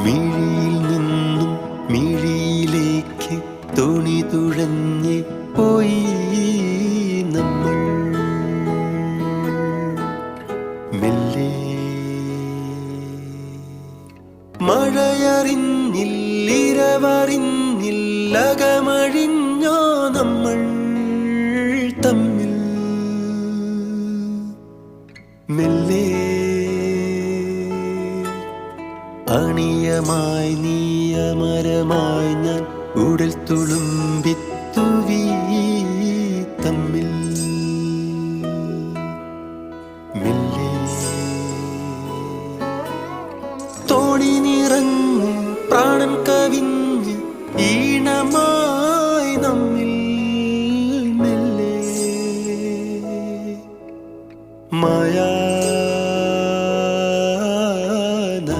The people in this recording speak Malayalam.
മിഴിയിൽ നിന്നും മിഴിയിലേക്ക് തോണി തുഴഞ്ഞ് പോയി നമ്മൾ മെല്ലെ. മഴയറിഞ്ഞില്ലിരവറിഞ്ഞില്ലകമഴിഞ്ഞോ നമ്മൾ തമ്മിൽ മെല്ലെ. അണിയമായി നീയമരമായി ഞാൻ ഉടൽ തുളുമ്പിത്തുവി തമ്മിൽ മെല്ലെ. തോണി നിറഞ്ഞ് പ്രാണൻ കവിഞ്ഞ് ഈ